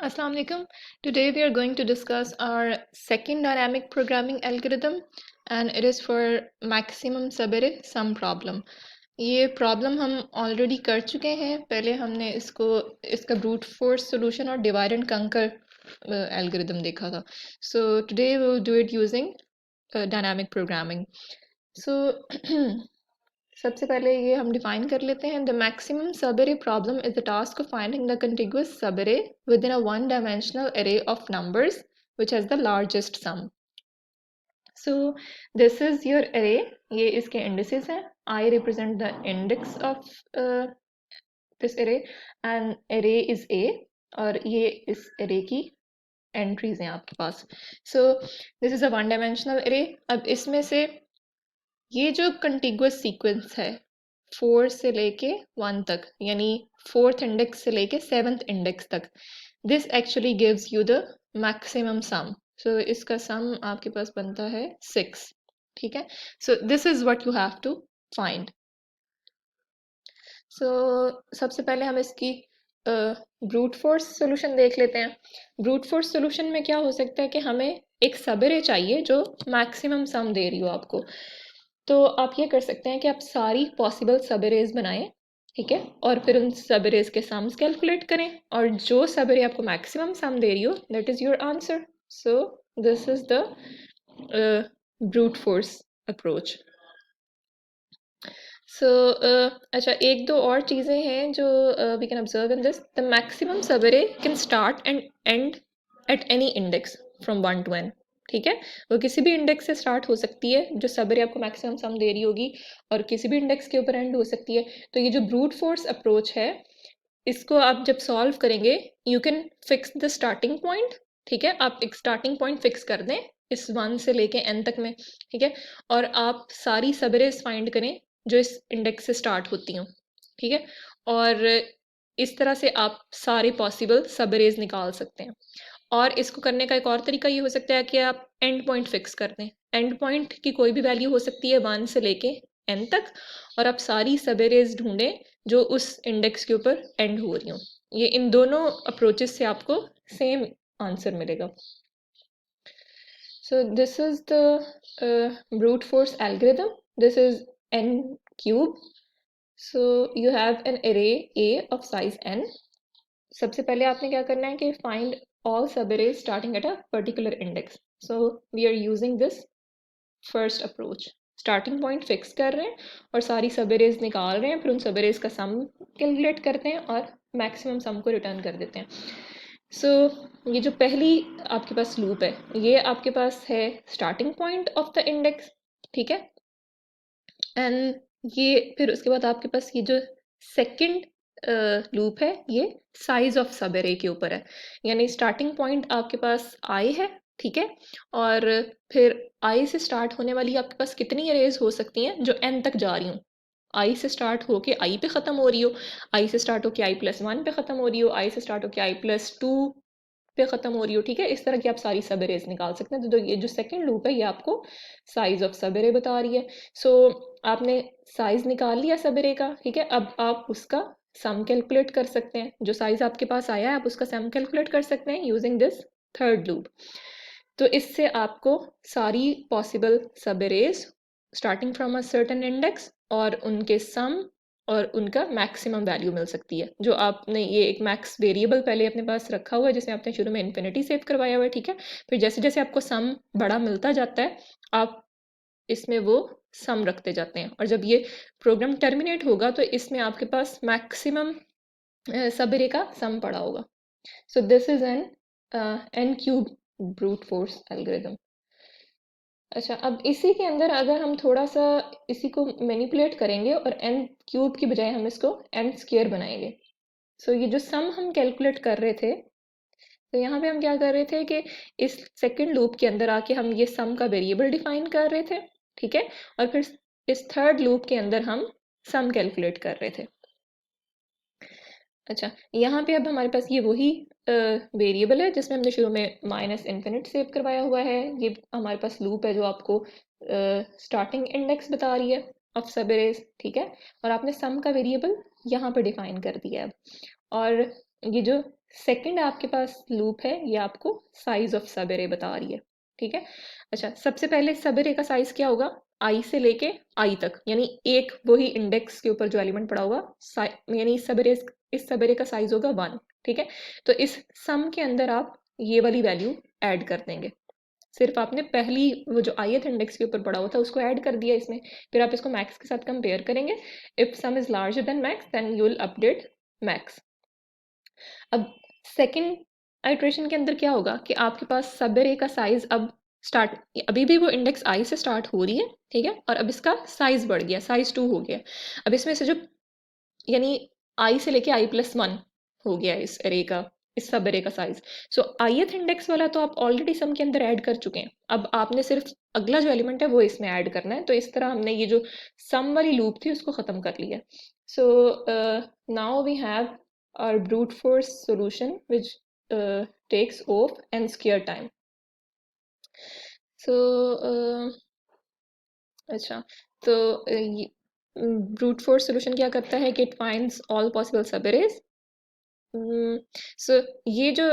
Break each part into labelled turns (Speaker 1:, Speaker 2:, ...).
Speaker 1: Assalamu alaikum. Today we are going to discuss our second dynamic programming algorithm and it is for maximum सबरे sum problem. ये problem हम already कर चुके हैं. पहले हमने इसका ब्रूट फोर्स सॉल्यूशन और डिवाइड एंड कंकर एल्गोरिथम देखा था. So today we will do it using dynamic programming. So सबसे पहले ये हम डिफाइन कर लेते हैं. The maximum sub array problem is the task of finding the contiguous sub array within a one dimensional array of numbers which has the largest sum. So this is your array. ये इसके indices हैं. I represent the index of this array and array is A और ये इस array की entries हैं आपके पास. So this is a one dimensional array. अब इसमें से ये जो कंटिगुअस सीक्वेंस है 4 से लेके 1 तक, यानी 4th इंडेक्स से लेके 7th इंडेक्स तक, this actually gives you the maximum sum. So इसका सम आपके पास बनता है 6. ठीक है. So this is what you have to find. So सबसे पहले हम इसकी ब्रूट फोर्स सॉल्यूशन देख लेते हैं. ब्रूट फोर्स सॉल्यूशन में क्या हो सकता है कि हमें एक सब array चाहिए जो मैक्सिमम सम दे रही हो आपको. तो आप ये कर सकते हैं कि आप सारी पॉसिबल सब arrays बनाएं. ठीक है. और फिर उन सब arrays के सम्स कैलकुलेट करें और जो सब array आपको मैक्सिमम सम दे रही हो that is your answer. So this is the brute force approach. So अच्छा, एक दो और चीज़ें हैं जो we can observe in this. The maximum sub array can start and end at any index from 1 to n. ठीक है. वो किसी भी इंडेक्स से स्टार्ट हो सकती है जो सब array आपको मैक्सिमम सम दे रही होगी और किसी भी इंडेक्स के ऊपर एंड हो सकती है. तो ये जो ब्रूट फोर्स अप्रोच है इसको आप जब सॉल्व करेंगे you can fix the starting point. ठीक है. आप एक स्टार्टिंग पॉइंट फिक्स कर दें इस 1 से लेके n तक में. ठीक है. और आप सारी सब arrays फाइंड करें जो इस इंडेक्स से स्टार्ट होती हों. ठीक है. और इस तरह से आप सारे पॉसिबल सब arrays निकाल सकते हैं. और इसको करने का एक और तरीका ये हो सकता है कि आप एंड पॉइंट फिक्स कर दें. एंड पॉइंट की कोई भी वैल्यू हो सकती है 1 से लेके n तक और आप सारी सब arrays ढूंढें जो उस इंडेक्स के ऊपर एंड हो रही हों. ये इन दोनों अप्रोचेस से आपको सेम आंसर मिलेगा. So this is the brute force algorithm. This is n cube. So you have an array A of size n. सबसे पहले आपने क्या करना है कि find all sub arrays starting at a particular index. So we are using this first approach. Starting point fix कर रहे हैं और सारी सब arrays निकाल रहे हैं, फिर उन सब arrays का sum calculate करते हैं और maximum sum को return कर देते हैं. सो ये जो पहली आपके पास लूप है ये आपके पास है starting point of the index. ठीक है. एंड ये फिर उसके बाद आपके पास ये जो सेकंड लूप है ये साइज ऑफ सब array के ऊपर है. यानी स्टार्टिंग पॉइंट आपके पास i है. ठीक है. और फिर i से स्टार्ट होने वाली आपके पास कितनी arrays हो सकती हैं जो n तक जा रही हूँ. आई से स्टार्ट होके आई पे ख़त्म हो रही हो, आई से स्टार्ट होके i+1 पे ख़त्म हो रही हो, आई से स्टार्ट होके i+2 पे ख़त्म हो रही हो. ठीक है. इस तरह की आप सारी सब arrays निकाल सकते हैं. तो ये जो सेकंड लूप है ये आपको साइज ऑफ सब array बता रही है. सो आपने साइज निकाल लिया सब array का. ठीक है. अब आप उसका सम कैलकुलेट कर सकते हैं. जो साइज आपके पास आया है आप उसका सम कैलकुलेट कर सकते हैं यूजिंग दिस थर्ड लूप. तो इससे आपको सारी पॉसिबल सब arrays starting from a certain index और उनके सम और उनका मैक्सिमम वैल्यू मिल सकती है. जो आपने ये एक मैक्स वेरिएबल पहले अपने पास रखा हुआ है जिसमें आपने शुरू में इन्फिनिटी सेव करवाया हुआ है. ठीक है. फिर जैसे जैसे आपको सम बड़ा मिलता जाता है आप इसमें वो सम रखते जाते हैं और जब ये प्रोग्राम टर्मिनेट होगा तो इसमें आपके पास मैक्सिमम सब array का सम पड़ा होगा. सो this is an n cube brute force algorithm. अच्छा, अब इसी के अंदर अगर हम थोड़ा सा इसी को मैनिपुलेट करेंगे और n क्यूब की बजाय हम इसको n स्क्वायर बनाएंगे. सो ये जो सम हम कैलकुलेट कर रहे थे तो यहाँ पे हम क्या कर रहे थे कि इस सेकंड लूप के अंदर आके हम ये सम का वेरिएबल डिफाइन कर रहे थे. ठीक है. और फिर इस थर्ड लूप के अंदर हम सम कैलकुलेट कर रहे थे. अच्छा, यहाँ पे अब हमारे पास ये वही वेरिएबल है जिसमें हमने शुरू में -∞ सेव करवाया हुआ है. ये हमारे पास लूप है जो आपको स्टार्टिंग इंडेक्स बता रही है ऑफ सब arrays. ठीक है. और आपने सम का वेरिएबल यहाँ पे डिफाइन कर दिया है. और ये जो सेकंड आपके पास लूप है, ये आपको साइज ऑफ सब एरे बता रही है, ठीक है। अच्छा, सबसे पहले सब एरे का साइज क्या होगा, आई से लेके आई तक, यानी एक वही इंडेक्स के ऊपर जो एलिमेंट पड़ा होगा, यानी इस सब एरे का साइज होगा 1, ठीक है। तो इस सम के अंदर आप ये वाली वैल्यू ऐड कर देंगे। सिर्फ आपने पहली वो जो ith इंडेक्स के ऊपर पड़ा हुआ था उसको ऐड कर दिया इसमें, फिर आप इसको मैक्स के साथ कंपेयर करेंगे। If sum is larger than max then you will update max. अब सेकंड आइट्रेशन के अंदर क्या होगा कि आपके पास सब एरे का साइज अब स्टार्ट, अभी भी वो इंडेक्स आई से स्टार्ट हो रही है, ठीक है, और अब इसका साइज बढ़ गया, साइज 2 हो गया। अब इसमें से जो यानी आई से लेके i+1 हो गया इस एरे का, इस सब एरे का साइज। सो ith इंडेक्स वाला तो आप ऑलरेडी सम के अंदर ऐड कर चुके हैं, अब आपने सिर्फ अगला जो एलिमेंट है वो इसमें ऐड करना है। तो इस तरह हमने ये जो सम वाली लूप थी उसको ख़त्म कर लिया। So now we have our brute force solution which takes off and square time. So अच्छा, तो brute force solution क्या करता है कि it finds all possible subarrays. So ये जो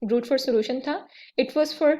Speaker 1: brute force solution था, it was for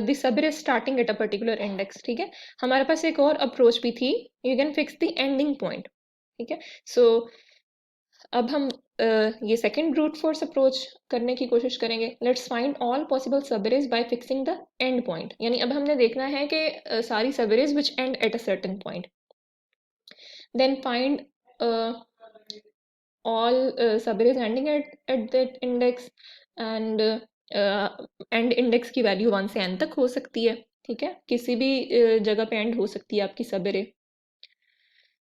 Speaker 1: the subarray starting at a particular index, ठीक है। हमारे पास एक और अप्रोच भी थी, you can fix the ending point, ठीक है। So अब हम ये सेकंड ब्रूट फोर्स अप्रोच करने की कोशिश करेंगे। Let's find all possible subarrays by fixing the end point, यानी अब हमने देखना है कि सारी subarrays which end at a certain point, then find all subarrays ending at that index, and end index की वैल्यू 1 से n तक हो सकती है, ठीक है, किसी भी जगह पे एंड हो सकती है आपकी सबरे।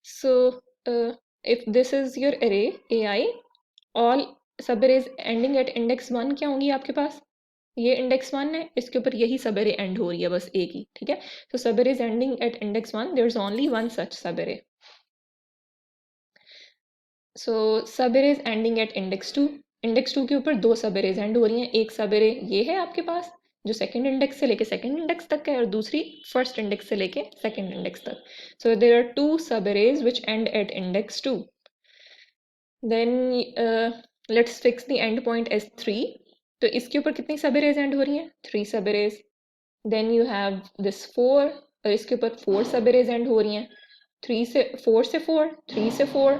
Speaker 1: सो if this is your array ai, all subarrays ending at index 1 क्या होंगी आपके पास, ये इंडेक्स 1 है, इसके ऊपर यही सबएरे एंड हो रही है बस एक ही, ठीक है। तो subarrays ending at index 1, there is only one such subarray. So subarrays ending at index 2, index 2 के ऊपर दो सबएरेज एंड हो रही हैं, एक सबएरे ये है आपके पास जो सेकंड इंडेक्स से लेके सेकंड इंडेक्स तक है, और दूसरी फर्स्ट इंडेक्स से लेके सेकंड इंडेक्स तक। So there are two subarrays which end at index 2। Then let's fix the end point as 3। तो इसके ऊपर कितनी सबएरेज एंड हो रही हैं, 3 सबएरेज। देन यू हैव दिस 4, और इसके ऊपर 4 सबएरेज एंड हो रही हैं, 3 से 4 से 4, 3 से 4,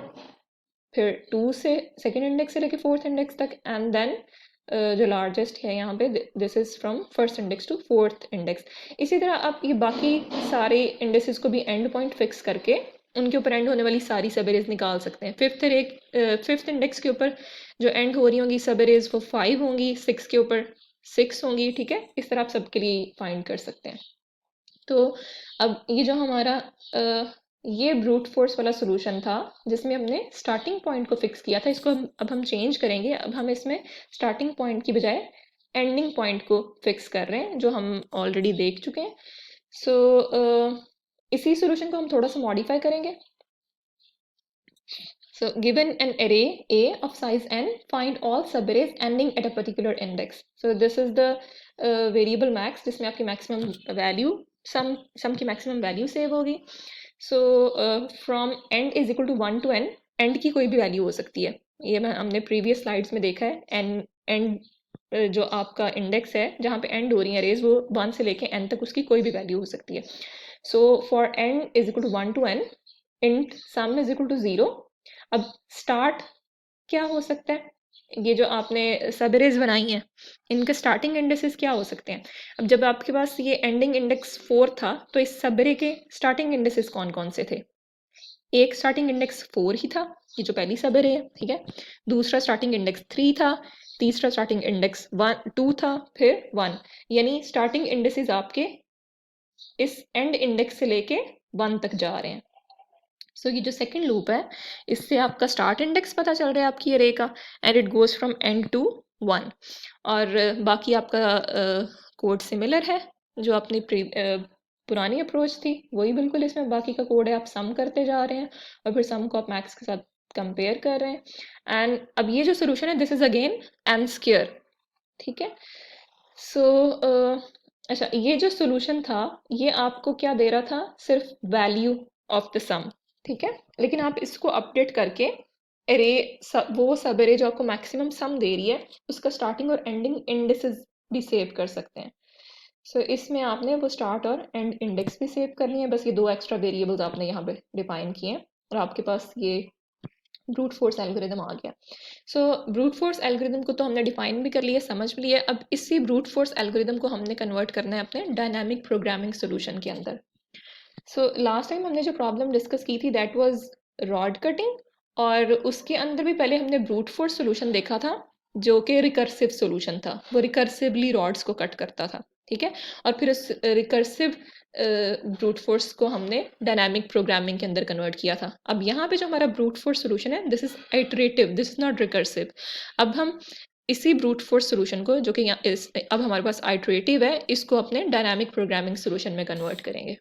Speaker 1: फिर 2 से सेकंड इंडेक्स से लेके फोर्थ इंडेक्स तक, एंड देन जो लार्जेस्ट है यहाँ पे this is from first index to fourth index. इसी तरह आप ये बाकी सारे इंडेक्सेस को भी एंड पॉइंट फिक्स करके उनके ऊपर एंड होने वाली सारी सबएरेज निकाल सकते हैं। फिफ्थ इंडेक्स के ऊपर जो एंड हो रही होंगी सबएरेज वो 5 होंगी, 6 के ऊपर 6 होंगी, ठीक है। इस तरह आप सबके लिए फाइंड कर सकते हैं। तो अब ये जो हमारा ये ब्रूट फोर्स वाला सोल्यूशन था जिसमें हमने स्टार्टिंग पॉइंट को फिक्स किया था, इसको अब हम चेंज करेंगे। अब हम इसमें स्टार्टिंग पॉइंट की बजाय एंडिंग पॉइंट को फिक्स कर रहे हैं, जो हम ऑलरेडी देख चुके हैं। सो इसी सोल्यूशन को हम थोड़ा सा मॉडिफाई करेंगे। So given an array A of size n, find all subarrays ending at a particular index. So this is the variable max जिसमें आपकी maximum value sum की maximum value save होगी। So from end is equal to 1 to n, end की कोई भी value हो सकती है, ये हमने previous slides में देखा है। end जो आपका index है जहाँ पे end हो रही है arrays वो 1 से लेके n तक उसकी कोई भी value हो सकती है। So for n is equal to 1 to n, int sum is equal to 0। अब स्टार्ट क्या हो सकता है, ये जो आपने सबरेज बनाई हैं इनके स्टार्टिंग इंडेक्सेस क्या हो सकते हैं। अब जब आपके पास ये एंडिंग इंडेक्स 4 था तो इस सबरे के स्टार्टिंग इंडेक्सेस कौन कौन से थे, एक स्टार्टिंग इंडेक्स 4 ही था, ये जो पहली सबरे है, ठीक है। दूसरा स्टार्टिंग इंडेक्स 3 था, तीसरा स्टार्टिंग इंडेक्स 2 था, फिर 1, यानी स्टार्टिंग इंडेक्सेस आपके इस एंड इंडेक्स से लेके 1 तक जा रहे हैं। सो ये जो सेकंड लूप है इससे आपका स्टार्ट इंडेक्स पता चल रहा है आपकी अरे का, and it goes from end to 1। और बाकी आपका कोड सिमिलर है, जो अपनी पुरानी अप्रोच थी वही बिल्कुल इसमें बाकी का कोड है। आप सम करते जा रहे हैं और फिर सम को आप मैक्स के साथ कंपेयर कर रहे हैं। एंड अब ये जो सोल्यूशन है this is again n square, ठीक है। सो अच्छा, ये जो सोल्यूशन था ये आपको क्या दे रहा था, सिर्फ वैल्यू ऑफ द सम, ठीक है। लेकिन आप इसको अपडेट करके एरे वो सब एरे जो आपको मैक्सिमम सम दे रही है उसका स्टार्टिंग और एंडिंग इंडिसेस भी सेव कर सकते हैं। सो इसमें आपने वो स्टार्ट और एंड इंडेक्स भी सेव करनी है, बस ये दो एक्स्ट्रा वेरिएबल्स आपने यहाँ पे डिफाइन किए हैं और आपके पास ये ब्रूट फोर्स एल्गोरिदम आ गया। सो ब्रूट फोर्स एल्गोरिदम को तो हमने डिफाइन भी कर लिया, समझ भी लिया। अब इसी ब्रूट फोर्स एल्गोरिदम को हमने कन्वर्ट करना है अपने डायनामिक प्रोग्रामिंग सोल्यूशन के अंदर। सो लास्ट टाइम हमने जो प्रॉब्लम डिस्कस की थी दैट वाज रॉड कटिंग, और उसके अंदर भी पहले हमने ब्रूट फोर्स सोल्यूशन देखा था जो कि रिकर्सिव सोल्यूशन था, वो रिकर्सिवली रॉड्स को कट करता था, ठीक है। और फिर उस रिकर्सिव ब्रूट फोर्स को हमने डायनामिक प्रोग्रामिंग के अंदर कन्वर्ट किया था। अब यहाँ पे जो हमारा ब्रूट फोर्स सोल्यूशन है this is iterative, this is not recursive. अब हम इसी ब्रूट फोर्स सोल्यूशन को जो कि अब हमारे पास आइटरेटिव है इसको अपने डायनामिक प्रोग्रामिंग सोल्यूशन में कन्वर्ट करेंगे।